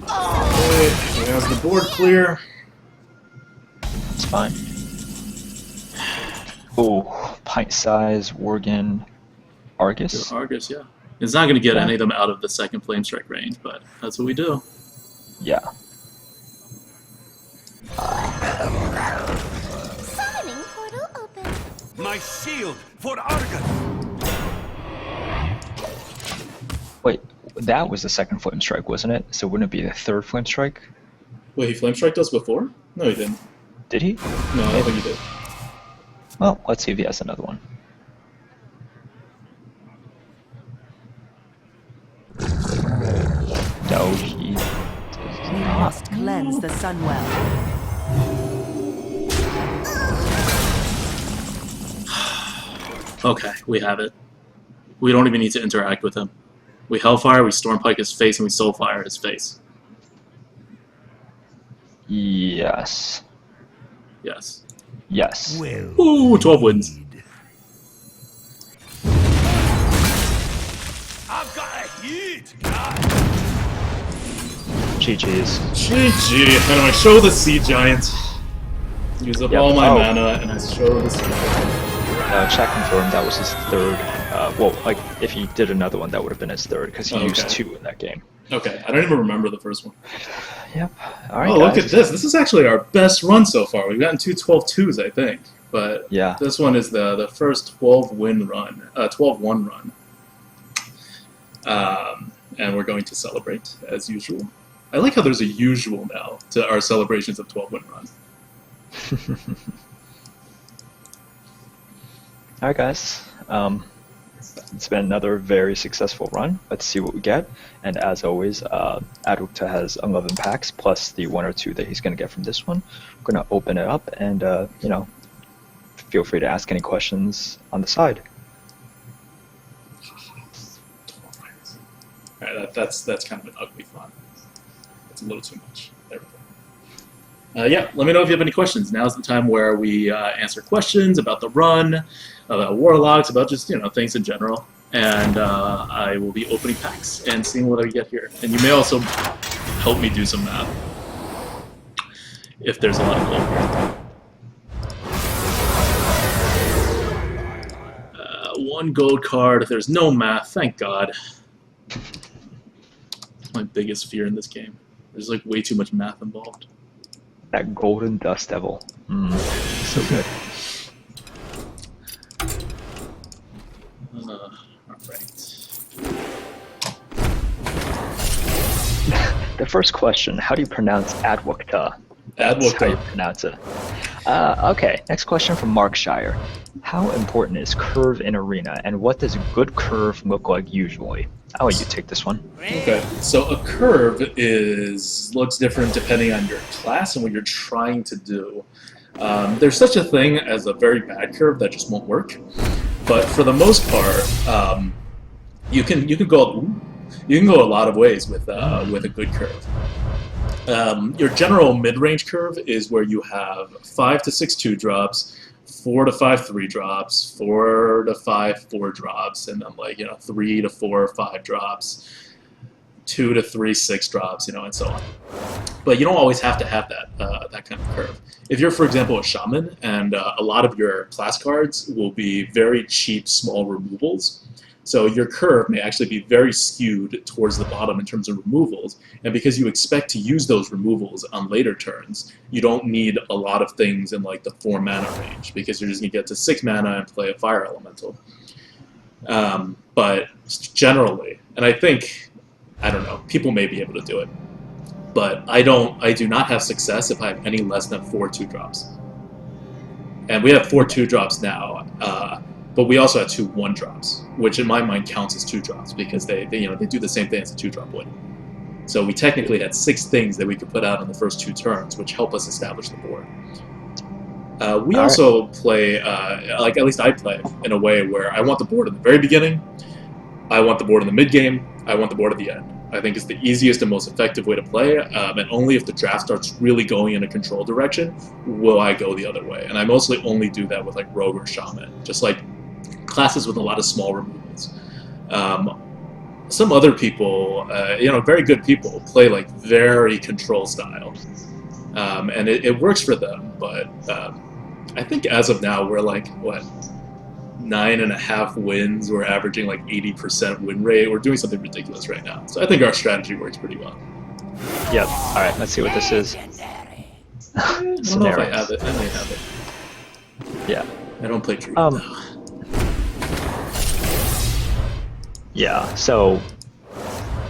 Okay, we have the board clear. It's fine. Oh, pint size, Worgen, Argus. Argus, yeah. It's not going to get Yeah. any of them out of the second flame strike range, but that's what we do. Yeah. Summoning portal open. My shield for Argus. Wait, that was the second flame strike, wasn't it? So wouldn't it be the third flame strike? Wait, he flame striked us before? No, he didn't. Did he? No, I don't think he did. Well, let's see if he has another one. No, he does We not. must cleanse the Sunwell. Okay, we have it. We don't even need to interact with him. We Hellfire, we Stormpike his face, and we Soulfire his face. Yes. Yes. Yes. Well. Ooh, 12 wins. I've got a huge guy. GG's. GG. And I show the Sea Giant. Use up Yep. all my Oh. mana, and I show the Sea Giant. Check confirmed that was his third. Well, like, if he did another one, that would have been his third, because he Okay. used 2 in that game. Okay, I don't even remember the first one. Yep. Alright, Oh, look guys. at this. This is actually our best run so far. We've gotten 2 12-2s, I think. But Yeah. this one is the first 12-win run, 12-1 run. And we're going to celebrate, as usual. I like how there's a usual now to our celebrations of 12-win run. Alright, guys. It's been another very successful run. Let's see what we get. And as always, Adukta has 11 packs plus the 1 or 2 that he's going to get from this one. We're going to open it up and, you know, feel free to ask any questions on the side. Alright, that's kind of an ugly font. That's a little too much. There we go. Yeah, let me know if you have any questions. Now's the time where we answer questions about the run, about Warlocks, about just, you know, things in general. And I will be opening packs and seeing what I get here. And you may also help me do some math, if there's a lot of gold. 1 gold card. There's no math, thank God. That's my biggest fear in this game. There's like way too much math involved. That golden dust devil. So good. Alright. The first question, how do you pronounce Adwokta? That's how you Adwokta. pronounce it. Okay, next question from Mark Shire. How important is curve in Arena, and what does a good curve look like usually? I'll let you take this one. Okay, so a curve looks different depending on your class and what you're trying to do. There's such a thing as a very bad curve that just won't work, but for the most part, you can go a lot of ways with a good curve. Your general mid-range curve is where you have 5 to 6 2-drops, 4 to 5 3-drops, 4 to 5 4-drops, and then 3 to 4 5-drops, 2 to 3 6-drops, and so on. But you don't always have to have that kind of curve. If you're, for example, a shaman, and a lot of your class cards will be very cheap, small removals, so your curve may actually be very skewed towards the bottom in terms of removals, and because you expect to use those removals on later turns, you don't need a lot of things in the 4 mana range, because you're just going to get to 6 mana and play a fire elemental. But generally, and I think, I don't know, people may be able to do it, but I do not have success if I have any less than 4 2-drops. And we have 4 2-drops now, but we also have 2 1-drops, which in my mind counts as 2-drops because they do the same thing as a 2-drop would. So we technically had 6 things that we could put out in the first 2 turns, which help us establish the board. We also play, at least I play, in a way where I want the board in the very beginning, I want the board in the mid-game, I want the board at the end. I think is the easiest and most effective way to play, and only if the draft starts really going in a control direction will I go the other way. And I mostly only do that with like Rogue or Shaman, just like classes with a lot of small removals. Some other people, very good people, play like very control style, and it works for them. But I think as of now we're like 9.5 wins. We're averaging like 80% win rate. We're doing something ridiculous right now. So I think our strategy works pretty well. Yep. All right. Let's see what this is. I don't know if I have it. I may have it. Yeah. I don't play Druid. Yeah. So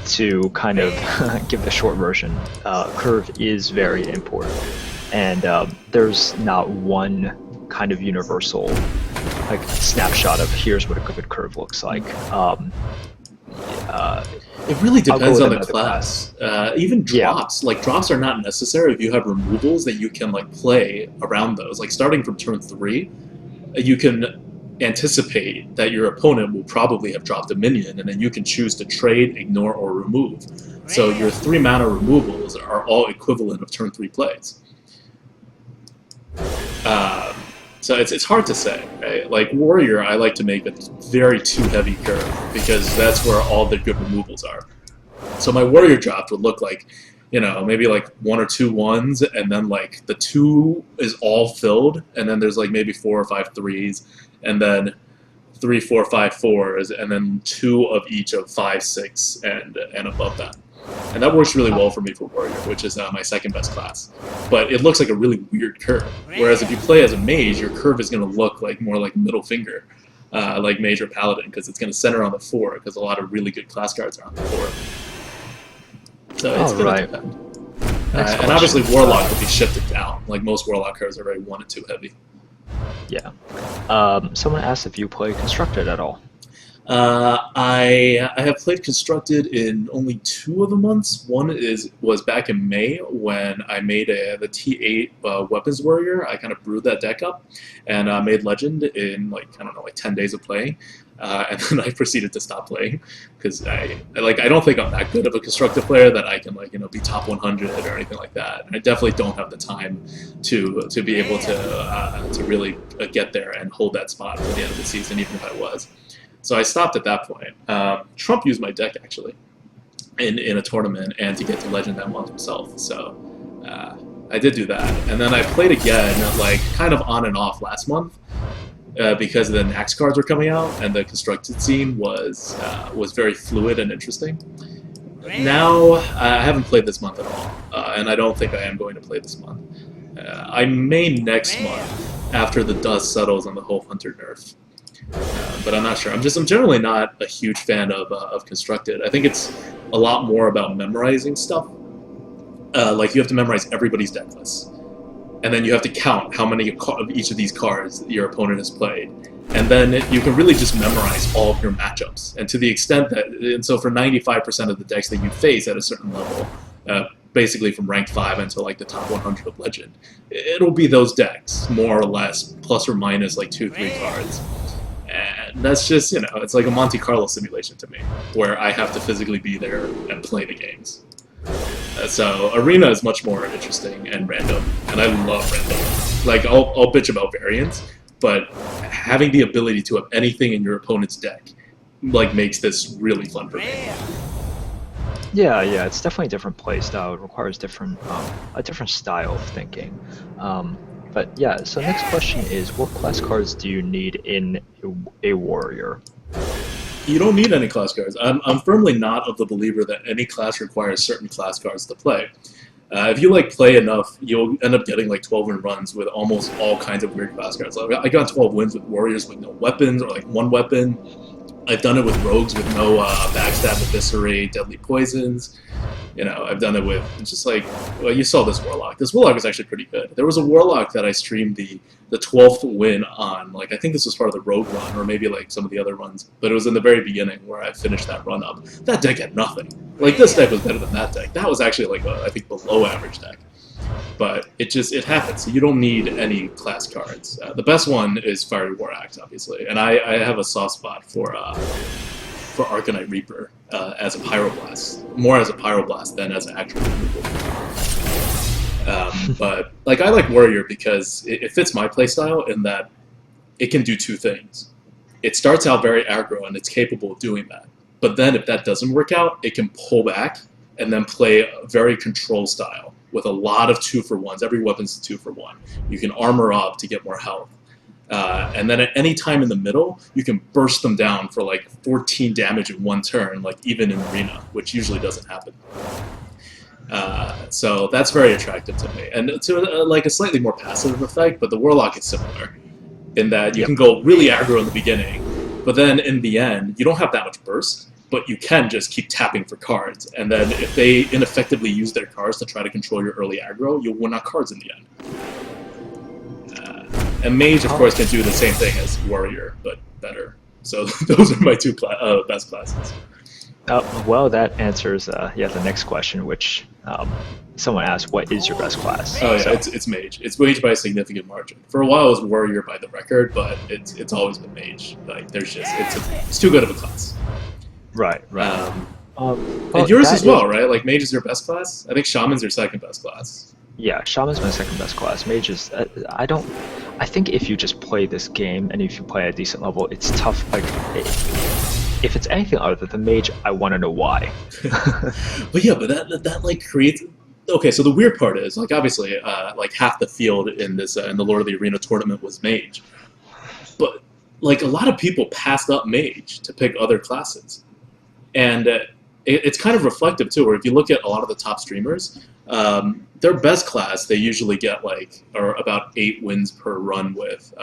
to kind of give the short version, curve is very important, and there's not one kind of universal like snapshot of here's what a good curve looks like. It really depends on the class. Even drops, like drops are not necessary if you have removals that you can like play around those. Like starting from turn 3, you can anticipate that your opponent will probably have dropped a minion, and then you can choose to trade, ignore, or remove. So your 3 mana removals are all equivalent of turn 3 plays. So it's hard to say, right? Like Warrior, I like to make a very too heavy curve because that's where all the good removals are. So my Warrior draft would look like, maybe like 1 or 2 1s, and then like the 2 is all filled, and then there's like maybe 4 or 5 3s, and then 3, 4, 5 4s, and then 2 of each of 5, 6, and above that. And that works really well for me for Warrior, which is my second best class. But it looks like a really weird curve. Whereas if you play as a Mage, your curve is going to look like more like middle finger, like Mage or Paladin, because it's going to center on the 4, because a lot of really good class cards are on the 4. So it's going to depend. And obviously Warlock will be shifted down. Like most Warlock cards are very 1 and 2 heavy. Yeah. Someone asked if you play Constructed at all. I have played Constructed in only 2 of the months. One was back in May when I made the T8 Weapons Warrior. I kind of brewed that deck up and made Legend in like 10 days of playing. And then I proceeded to stop playing because I don't think I'm that good of a Constructed player that I can be top 100 or anything like that. And I definitely don't have the time to be able to really get there and hold that spot for the end of the season, even if I was. So I stopped at that point. Trump used my deck actually in a tournament and to get to Legend that month himself. So I did do that, and then I played again kind of on and off last month. Because the Nax cards were coming out, and the Constructed scene was very fluid and interesting. Now, I haven't played this month at all, and I don't think I am going to play this month. I may next month, after the dust settles on the whole Hunter nerf. But I'm not sure. I'm generally not a huge fan of Constructed. I think it's a lot more about memorizing stuff. Like you have to memorize everybody's deck list. And then you have to count how many of each of these cards your opponent has played. And then you can really just memorize all of your matchups. And to the extent that, and so for 95% of the decks that you face at a certain level, basically from rank 5 until the top 100 of Legend, it'll be those decks, more or less, plus or minus 2-3 cards. And that's just, it's like a Monte Carlo simulation to me, where I have to physically be there and play the games. So Arena is much more interesting and random, and I love random. I'll bitch about variance, but having the ability to have anything in your opponent's deck makes this really fun for me. Yeah, it's definitely a different play style. It requires a different style of thinking. But yeah, so next question is, what class cards do you need in a warrior? You don't need any class cards. I'm firmly not of the believer that any class requires certain class cards to play. If you play enough, you'll end up getting 12-win runs with almost all kinds of weird class cards. I got 12 wins with warriors with no weapons or 1 weapon. I've done it with rogues with no backstab, eviscerate, deadly poisons. I've done it with just you saw this Warlock. This Warlock is actually pretty good. There was a Warlock that I streamed the 12th win on. I think this was part of the rogue run, or maybe some of the other runs. But it was in the very beginning where I finished that run up. That deck had nothing. This deck was better than that deck. That was actually I think below average deck. But it happens. So you don't need any class cards. The best one is Fiery War Axe, obviously, and I have a soft spot for Arcanite Reaper. as a pyroblast, more as a pyroblast than as an actual removal. But like I like warrior because it fits my playstyle in that it can do two things. It starts out very aggro and it's capable of doing that. But then if that doesn't work out, it can pull back and then play a very control style with a lot of 2-for-1s. Every weapon's a 2-for-1. You can armor up to get more health. And then at any time in the middle, you can burst them down for like 14 damage in one turn, like even in Arena, which usually doesn't happen. So that's very attractive to me. And to like a slightly more passive effect, but the Warlock is similar in that you can go really aggro in the beginning, but then in the end, you don't have that much burst, but you can just keep tapping for cards. And then if they ineffectively use their cards to try to control your early aggro, you'll win out cards in the end. And Mage, of course, can do the same thing as Warrior, but better. So those are my two best classes. Well, that answers the next question, which someone asked, what is your best class? Oh yeah, So, it's Mage. It's Mage by a significant margin. For a while, it was Warrior by the record, but it's always been Mage. Like there's just it's too good of a class. right. And yours as well, right? Like Mage is your best class. I think Shaman's your second best class. Yeah, Shaman's my second best class. Mage is, I think if you just play this game and if you play at a decent level, it's tough. Like, if it's anything other than Mage, I want to know why. But yeah, but that like creates. Okay, so the weird part is like obviously like half the field in this in the Lord of the Arena tournament was Mage, but like a lot of people passed up Mage to pick other classes, and it's kind of reflective too. Where if you look at a lot of the top streamers. Their best class, they usually get like or about 8 wins per run with,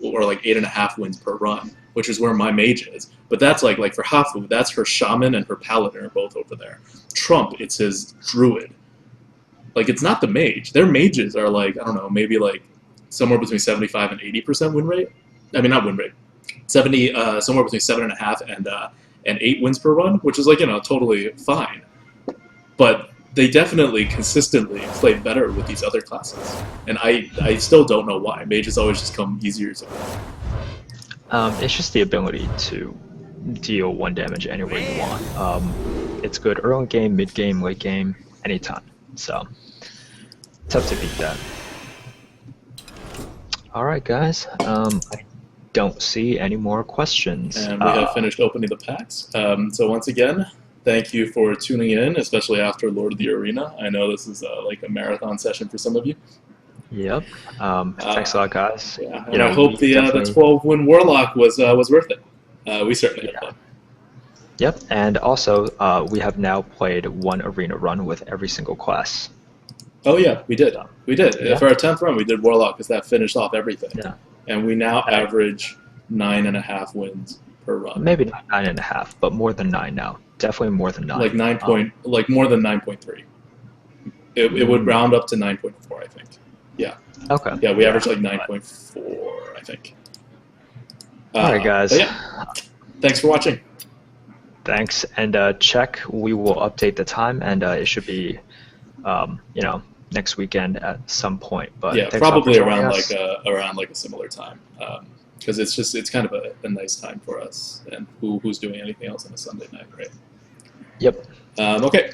or like 8.5 wins per run, which is where my Mage is. But that's like for Hafu, that's her Shaman and her Paladin are both over there. Trump, it's his Druid. Like it's not the Mage. Their Mages are like I don't know, maybe like somewhere between 75 and 80% win rate. I mean not win rate, 70 somewhere between 7.5 and 8 wins per run, which is like totally fine. But they definitely consistently play better with these other classes. And I still don't know why. Mages always just come easier to me. It's just the ability to deal 1 damage anywhere you want. It's good early game, mid game, late game, anytime. So, tough to beat that. Alright guys, I don't see any more questions. And we have finished opening the packs. So once again, thank you for tuning in, especially after Lord of the Arena. I know this is like a marathon session for some of you. Yep. Thanks a lot, guys. Yeah, and I hope the 12-win Warlock was worth it. We certainly had fun. Yep, and also we have now played 1 arena run with every single class. Oh yeah, we did. We did. Yeah. For our 10th run, we did Warlock because that finished off everything. Yeah. And we now average 9.5 wins per run. Maybe not 9.5, but more than 9 now. Definitely more than 9. Like 9 like more than 9.3. It would round up to 9.4, I think. Yeah. Okay. Yeah, we average like 9.4, I think. Alright guys. But yeah. Thanks for watching. Thanks, and check. We will update the time, and it should be, next weekend at some point. But yeah, probably around like a similar time, because it's kind of a nice time for us. And who's doing anything else on a Sunday night, right? Yep. Okay.